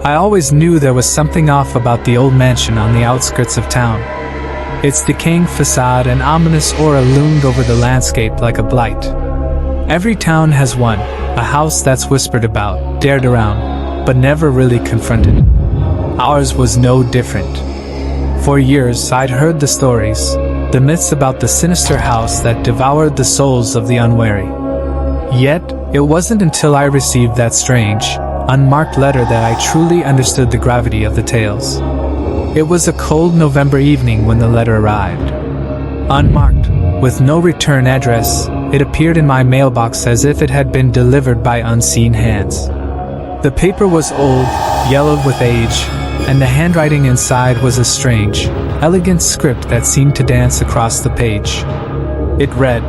I always knew there was something off about the old mansion on the outskirts of town. Its decaying facade and ominous aura loomed over the landscape like a blight. Every town has one, a house that's whispered about, dared around, but never really confronted. Ours was no different. For years I'd heard the stories, the myths about the sinister house that devoured the souls of the unwary. Yet, it wasn't until I received that strange, unmarked letter that I truly understood the gravity of the tales. It was a cold November evening when the letter arrived. Unmarked, with no return address, it appeared in my mailbox as if it had been delivered by unseen hands. The paper was old, yellowed with age, and the handwriting inside was a strange, elegant script that seemed to dance across the page. It read,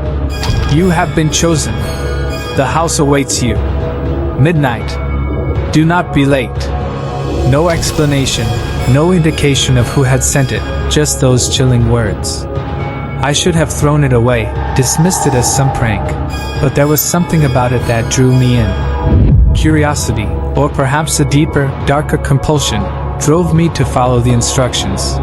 "You have been chosen. The house awaits you. Midnight. Do not be late." No explanation, no indication of who had sent it, just those chilling words. I should have thrown it away, dismissed it as some prank, but there was something about it that drew me in. Curiosity, or perhaps a deeper, darker compulsion, drove me to follow the instructions.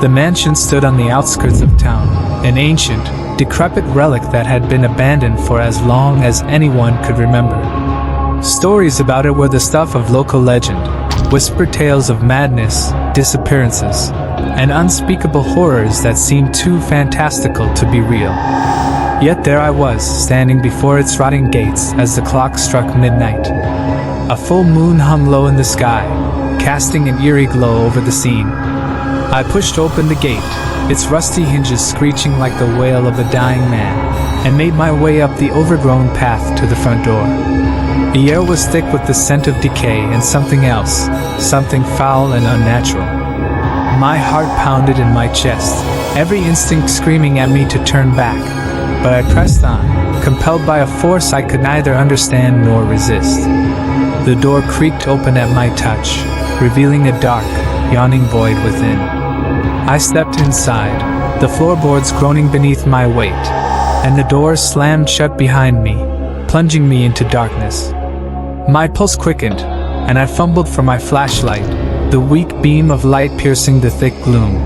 The mansion stood on the outskirts of town, an ancient, decrepit relic that had been abandoned for as long as anyone could remember. Stories about it were the stuff of local legend, whispered tales of madness, disappearances, and unspeakable horrors that seemed too fantastical to be real. Yet there I was, standing before its rotting gates as the clock struck midnight. A full moon hung low in the sky, casting an eerie glow over the scene. I pushed open the gate, its rusty hinges screeching like the wail of a dying man, and made my way up the overgrown path to the front door. The air was thick with the scent of decay and something else, something foul and unnatural. My heart pounded in my chest, every instinct screaming at me to turn back, but I pressed on, compelled by a force I could neither understand nor resist. The door creaked open at my touch, revealing a dark, yawning void within. I stepped inside, the floorboards groaning beneath my weight, and the door slammed shut behind me, plunging me into darkness. My pulse quickened, and I fumbled for my flashlight, the weak beam of light piercing the thick gloom.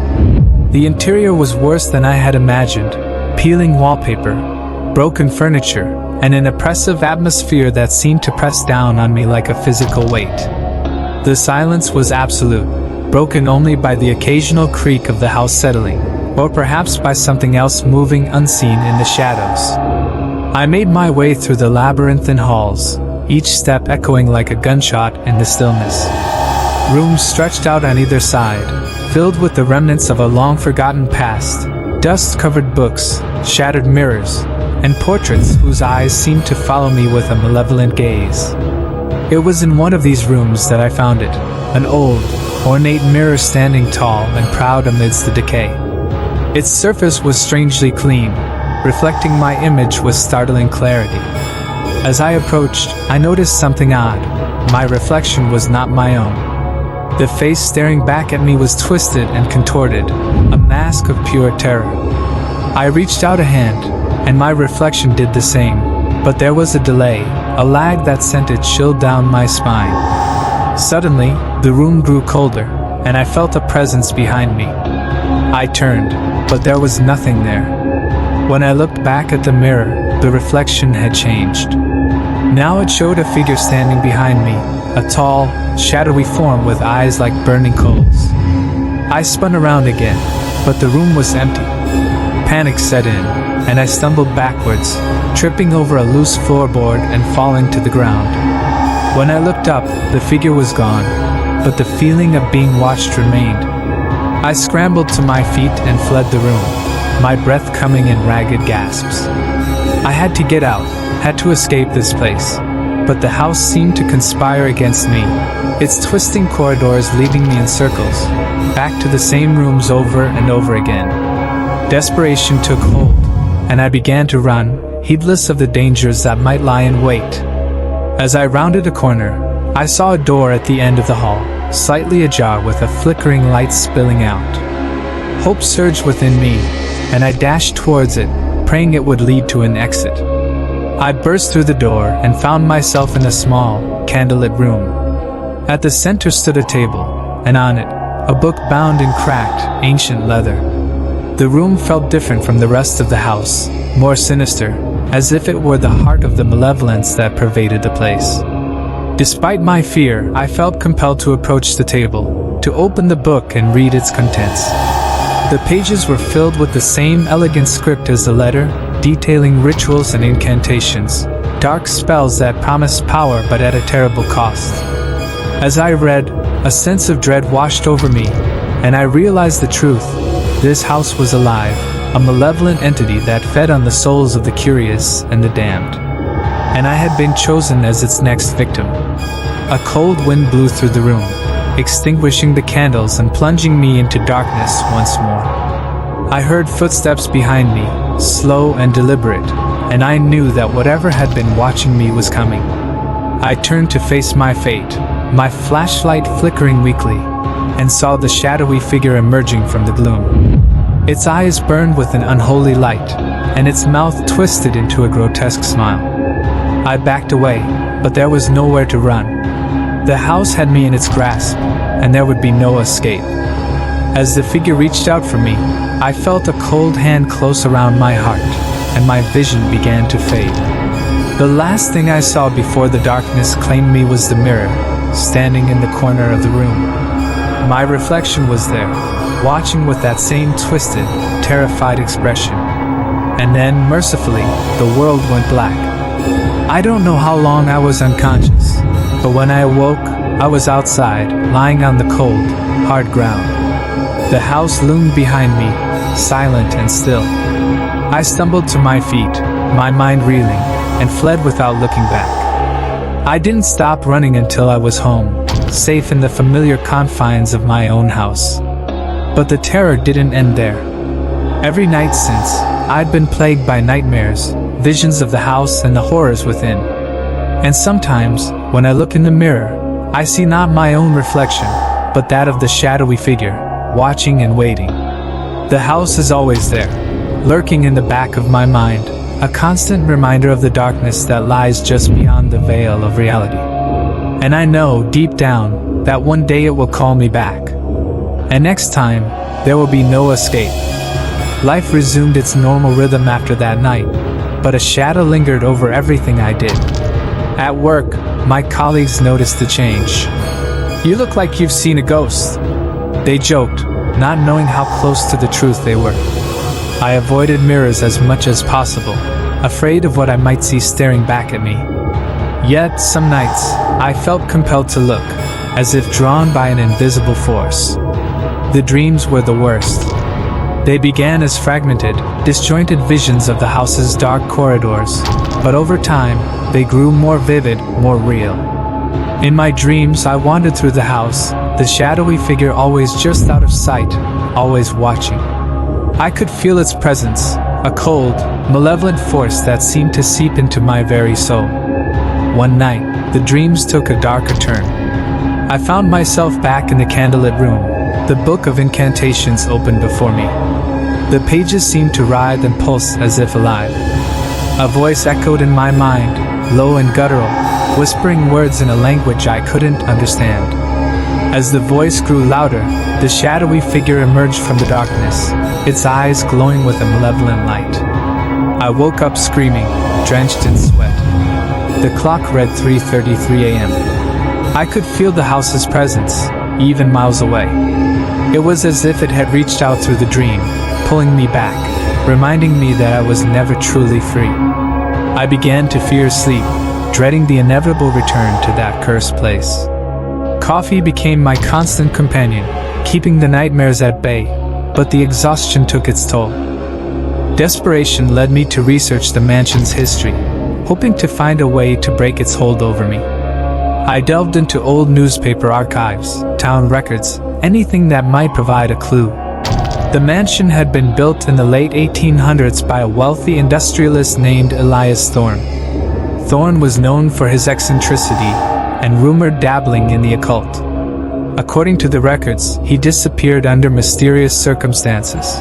The interior was worse than I had imagined, peeling wallpaper, broken furniture, and an oppressive atmosphere that seemed to press down on me like a physical weight. The silence was absolute, broken only by the occasional creak of the house settling, or perhaps by something else moving unseen in the shadows. I made my way through the labyrinthine halls, each step echoing like a gunshot in the stillness. Rooms stretched out on either side, filled with the remnants of a long-forgotten past, dust-covered books, shattered mirrors, and portraits whose eyes seemed to follow me with a malevolent gaze. It was in one of these rooms that I found it, an old, ornate mirror standing tall and proud amidst the decay. Its surface was strangely clean, reflecting my image with startling clarity. As I approached, I noticed something odd. My reflection was not my own. The face staring back at me was twisted and contorted, a mask of pure terror. I reached out a hand, and my reflection did the same, but there was a delay, a lag that sent a chill down my spine. Suddenly, the room grew colder, and I felt a presence behind me. I turned, but there was nothing there. When I looked back at the mirror, the reflection had changed. Now it showed a figure standing behind me, a tall, shadowy form with eyes like burning coals. I spun around again, but the room was empty. Panic set in, and I stumbled backwards, tripping over a loose floorboard and falling to the ground. When I looked up, the figure was gone, but the feeling of being watched remained. I scrambled to my feet and fled the room, my breath coming in ragged gasps. I had to get out, had to escape this place, but the house seemed to conspire against me, its twisting corridors leading me in circles, back to the same rooms over and over again. Desperation took hold, and I began to run, heedless of the dangers that might lie in wait. As I rounded a corner, I saw a door at the end of the hall, slightly ajar with a flickering light spilling out. Hope surged within me, and I dashed towards it, praying it would lead to an exit. I burst through the door and found myself in a small, candlelit room. At the center stood a table, and on it, a book bound in cracked, ancient leather. The room felt different from the rest of the house, more sinister, as if it were the heart of the malevolence that pervaded the place. Despite my fear, I felt compelled to approach the table, to open the book and read its contents. The pages were filled with the same elegant script as the letter, detailing rituals and incantations, dark spells that promised power but at a terrible cost. As I read, a sense of dread washed over me, and I realized the truth. This house was alive, a malevolent entity that fed on the souls of the curious and the damned. And I had been chosen as its next victim. A cold wind blew through the room, extinguishing the candles and plunging me into darkness once more. I heard footsteps behind me, slow and deliberate, and I knew that whatever had been watching me was coming. I turned to face my fate, my flashlight flickering weakly, and saw the shadowy figure emerging from the gloom. Its eyes burned with an unholy light, and its mouth twisted into a grotesque smile. I backed away, but there was nowhere to run. The house had me in its grasp, and there would be no escape. As the figure reached out for me, I felt a cold hand close around my heart, and my vision began to fade. The last thing I saw before the darkness claimed me was the mirror, standing in the corner of the room. My reflection was there, watching with that same twisted, terrified expression. And then, mercifully, the world went black. I don't know how long I was unconscious, but when I awoke, I was outside, lying on the cold, hard ground. The house loomed behind me, silent and still. I stumbled to my feet, my mind reeling, and fled without looking back. I didn't stop running until I was home, safe in the familiar confines of my own house. But the terror didn't end there. Every night since, I'd been plagued by nightmares, visions of the house and the horrors within. And sometimes, when I look in the mirror, I see not my own reflection, but that of the shadowy figure, watching and waiting. The house is always there, lurking in the back of my mind, a constant reminder of the darkness that lies just beyond the veil of reality. And I know, deep down, that one day it will call me back. And next time, there will be no escape. Life resumed its normal rhythm after that night, but a shadow lingered over everything I did. At work, my colleagues noticed the change. "You look like you've seen a ghost," they joked, not knowing how close to the truth they were. I avoided mirrors as much as possible, afraid of what I might see staring back at me. Yet, some nights, I felt compelled to look, as if drawn by an invisible force. The dreams were the worst. They began as fragmented, disjointed visions of the house's dark corridors, but over time, they grew more vivid, more real. In my dreams, I wandered through the house, the shadowy figure always just out of sight, always watching. I could feel its presence, a cold, malevolent force that seemed to seep into my very soul. One night, the dreams took a darker turn. I found myself back in the candlelit room, the book of incantations opened before me. The pages seemed to writhe and pulse as if alive. A voice echoed in my mind, low and guttural, whispering words in a language I couldn't understand. As the voice grew louder, the shadowy figure emerged from the darkness, its eyes glowing with a malevolent light. I woke up screaming, drenched in sweat. The clock read 3:33 a.m. I could feel the house's presence, even miles away. It was as if it had reached out through the dream, pulling me back, reminding me that I was never truly free. I began to fear sleep, dreading the inevitable return to that cursed place. Coffee became my constant companion, keeping the nightmares at bay, but the exhaustion took its toll. Desperation led me to research the mansion's history, hoping to find a way to break its hold over me. I delved into old newspaper archives, town records, anything that might provide a clue. The mansion had been built in the late 1800s by a wealthy industrialist named Elias Thorne. Thorne was known for his eccentricity and rumored dabbling in the occult. According to the records, he disappeared under mysterious circumstances,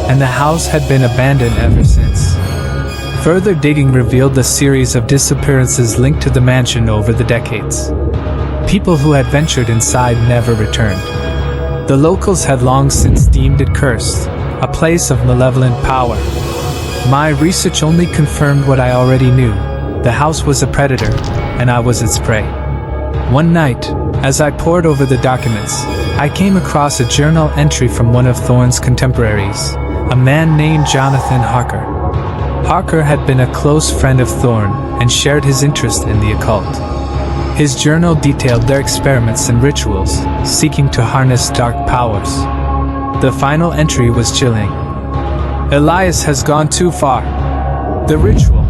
and the house had been abandoned ever since. Further digging revealed a series of disappearances linked to the mansion over the decades. people who had ventured inside never returned. The locals had long since deemed it cursed, a place of malevolent power. My research only confirmed what I already knew. The house was a predator, and I was its prey. One night, as I pored over the documents, I came across a journal entry from one of Thorne's contemporaries, a man named Jonathan Harker. Harker had been a close friend of Thorne and shared his interest in the occult. His journal detailed their experiments and rituals, seeking to harness dark powers. The final entry was chilling. Elias has gone too far. The ritual,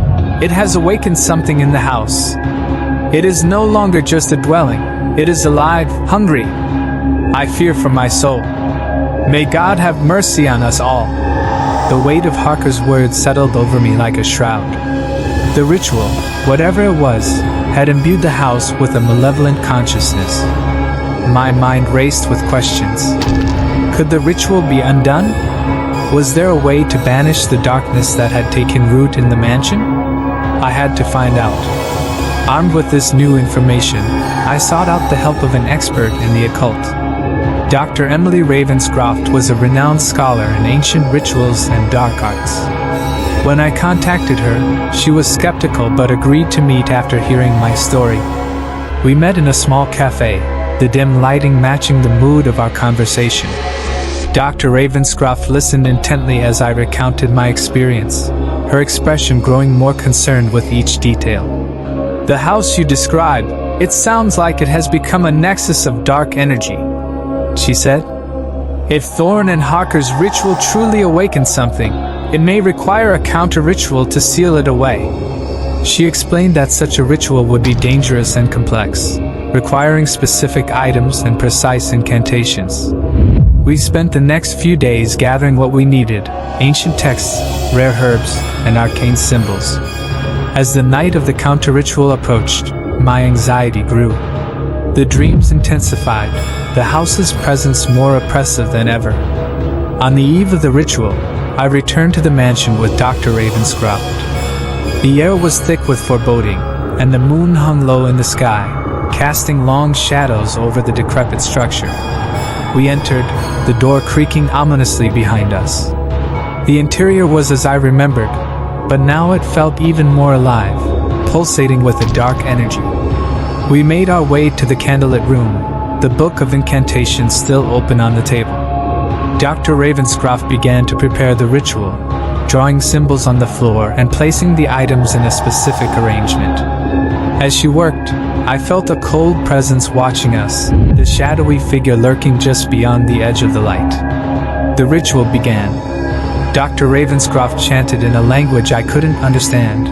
it has awakened something in the house. It is no longer just a dwelling, it is alive, hungry. I fear for my soul. May God have mercy on us all. The weight of Harker's words settled over me like a shroud. The ritual, whatever it was, had imbued the house with a malevolent consciousness. My mind raced with questions. Could the ritual be undone? Was there a way to banish the darkness that had taken root in the mansion? I had to find out. Armed with this new information, I sought out the help of an expert in the occult. Dr. Emily Ravenscroft was a renowned scholar in ancient rituals and dark arts. When I contacted her, she was skeptical but agreed to meet after hearing my story. We met in a small cafe, the dim lighting matching the mood of our conversation. Dr. Ravenscroft listened intently as I recounted my experience, her expression growing more concerned with each detail. The house you describe, it sounds like it has become a nexus of dark energy, she said. If Thorne and Harker's ritual truly awakened something, it may require a counter-ritual to seal it away. She explained that such a ritual would be dangerous and complex, requiring specific items and precise incantations. We spent the next few days gathering what we needed: ancient texts, rare herbs, and arcane symbols. As the night of the counter-ritual approached, my anxiety grew. The dreams intensified, the house's presence more oppressive than ever. On the eve of the ritual, I returned to the mansion with Dr. Ravenscroft. The air was thick with foreboding, and the moon hung low in the sky, casting long shadows over the decrepit structure. We entered, the door creaking ominously behind us. The interior was as I remembered, but now it felt even more alive, pulsating with a dark energy. We made our way to the candlelit room, the book of incantations still open on the table. Dr. Ravenscroft began to prepare the ritual, drawing symbols on the floor and placing the items in a specific arrangement. As she worked, I felt a cold presence watching us, the shadowy figure lurking just beyond the edge of the light. The ritual began. Dr. Ravenscroft chanted in a language I couldn't understand,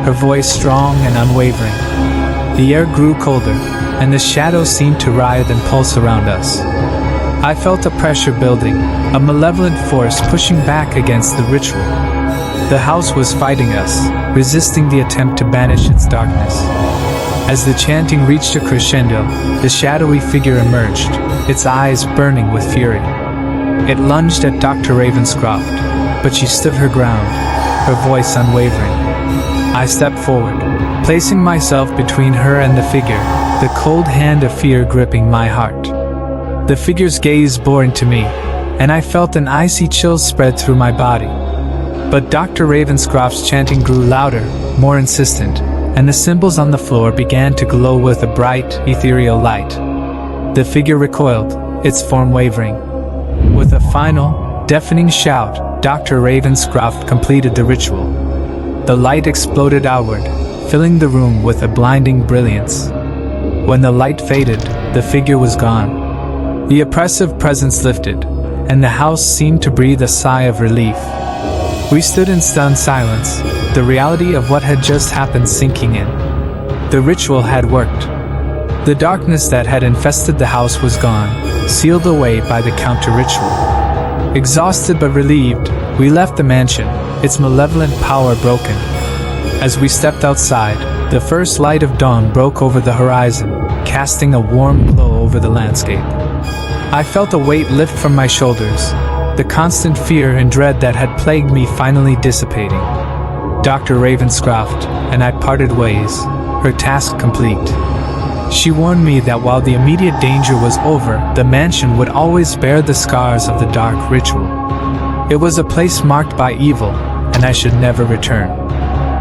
her voice strong and unwavering. The air grew colder, and the shadows seemed to writhe and pulse around us. I felt a pressure building, a malevolent force pushing back against the ritual. The house was fighting us, resisting the attempt to banish its darkness. As the chanting reached a crescendo, the shadowy figure emerged, its eyes burning with fury. It lunged at Dr. Ravenscroft, but she stood her ground, her voice unwavering. I stepped forward, placing myself between her and the figure, the cold hand of fear gripping my heart. The figure's gaze bore into me, and I felt an icy chill spread through my body. But Dr. Ravenscroft's chanting grew louder, more insistent, and the symbols on the floor began to glow with a bright, ethereal light. The figure recoiled, its form wavering. With a final, deafening shout, Dr. Ravenscroft completed the ritual. The light exploded outward, filling the room with a blinding brilliance. When the light faded, the figure was gone. The oppressive presence lifted, and the house seemed to breathe a sigh of relief. We stood in stunned silence, the reality of what had just happened sinking in. The ritual had worked. The darkness that had infested the house was gone, sealed away by the counter-ritual. Exhausted but relieved, we left the mansion, its malevolent power broken. As we stepped outside, the first light of dawn broke over the horizon, casting a warm glow over the landscape. I felt a weight lift from my shoulders, the constant fear and dread that had plagued me finally dissipating. Dr. Ravenscroft and I parted ways, her task complete. She warned me that while the immediate danger was over, the mansion would always bear the scars of the dark ritual. It was a place marked by evil, and I should never return.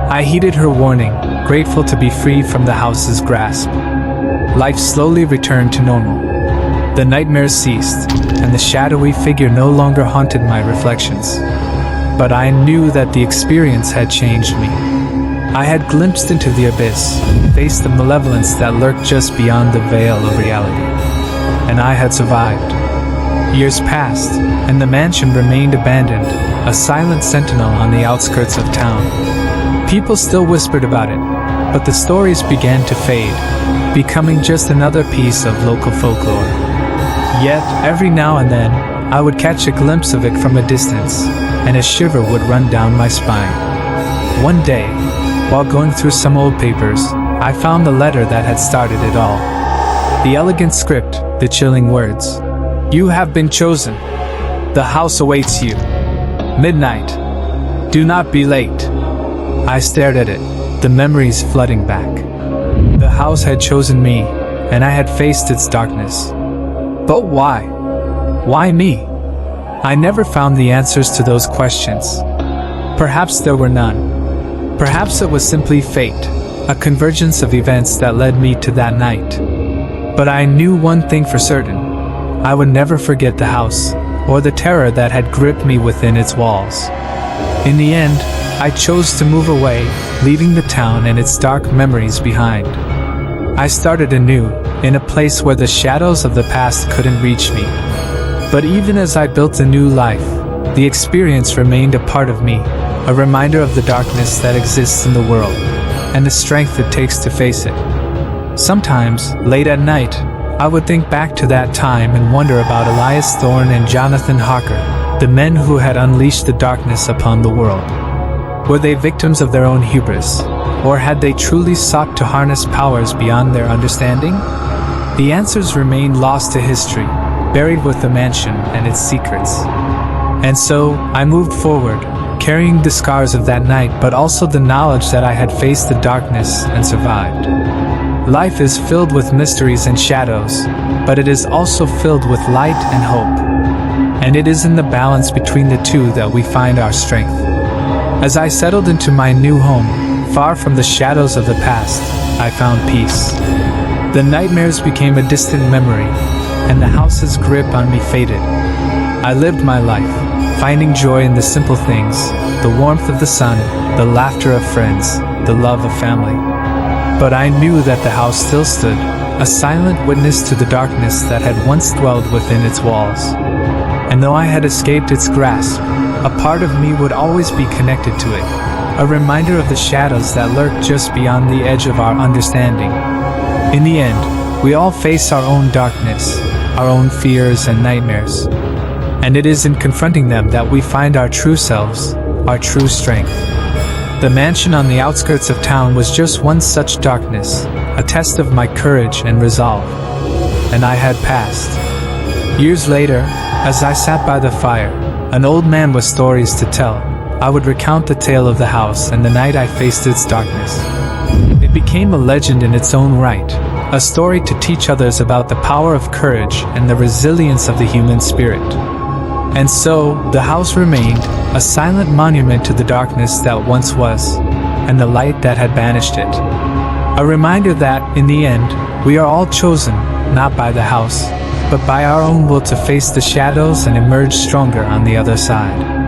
I heeded her warning, grateful to be free from the house's grasp. Life slowly returned to normal. The nightmares ceased, and the shadowy figure no longer haunted my reflections. But I knew that the experience had changed me. I had glimpsed into the abyss, faced the malevolence that lurked just beyond the veil of reality. And I had survived. Years passed, and the mansion remained abandoned, a silent sentinel on the outskirts of town. People still whispered about it, but the stories began to fade, becoming just another piece of local folklore. Yet, every now and then, I would catch a glimpse of it from a distance, and a shiver would run down my spine. One day, while going through some old papers, I found the letter that had started it all. The elegant script, the chilling words. "You have been chosen. The house awaits you. Midnight. Do not be late." I stared at it, the memories flooding back. The house had chosen me, and I had faced its darkness. But why? Why me? I never found the answers to those questions. Perhaps there were none. Perhaps it was simply fate, a convergence of events that led me to that night. But I knew one thing for certain. I would never forget the house, or the terror that had gripped me within its walls. In the end, I chose to move away, leaving the town and its dark memories behind. I started anew, in a place where the shadows of the past couldn't reach me. But even as I built a new life, the experience remained a part of me, a reminder of the darkness that exists in the world, and the strength it takes to face it. Sometimes, late at night, I would think back to that time and wonder about Elias Thorne and Jonathan Harker, the men who had unleashed the darkness upon the world. Were they victims of their own hubris, or had they truly sought to harness powers beyond their understanding? The answers remain lost to history, buried with the mansion and its secrets. And so, I moved forward, carrying the scars of that night, but also the knowledge that I had faced the darkness and survived. Life is filled with mysteries and shadows, but it is also filled with light and hope. And it is in the balance between the two that we find our strength. As I settled into my new home, far from the shadows of the past, I found peace. The nightmares became a distant memory, and the house's grip on me faded. I lived my life, finding joy in the simple things, the warmth of the sun, the laughter of friends, the love of family. But I knew that the house still stood, a silent witness to the darkness that had once dwelled within its walls. And though I had escaped its grasp, a part of me would always be connected to it, a reminder of the shadows that lurk just beyond the edge of our understanding. In the end, we all face our own darkness, our own fears and nightmares. And it is in confronting them that we find our true selves, our true strength. The mansion on the outskirts of town was just one such darkness, a test of my courage and resolve. And I had passed. Years later, as I sat by the fire, an old man with stories to tell, I would recount the tale of the house and the night I faced its darkness. It became a legend in its own right, a story to teach others about the power of courage and the resilience of the human spirit. And so, the house remained, a silent monument to the darkness that once was, and the light that had banished it. A reminder that, in the end, we are all chosen, not by the house, but by our own will to face the shadows and emerge stronger on the other side.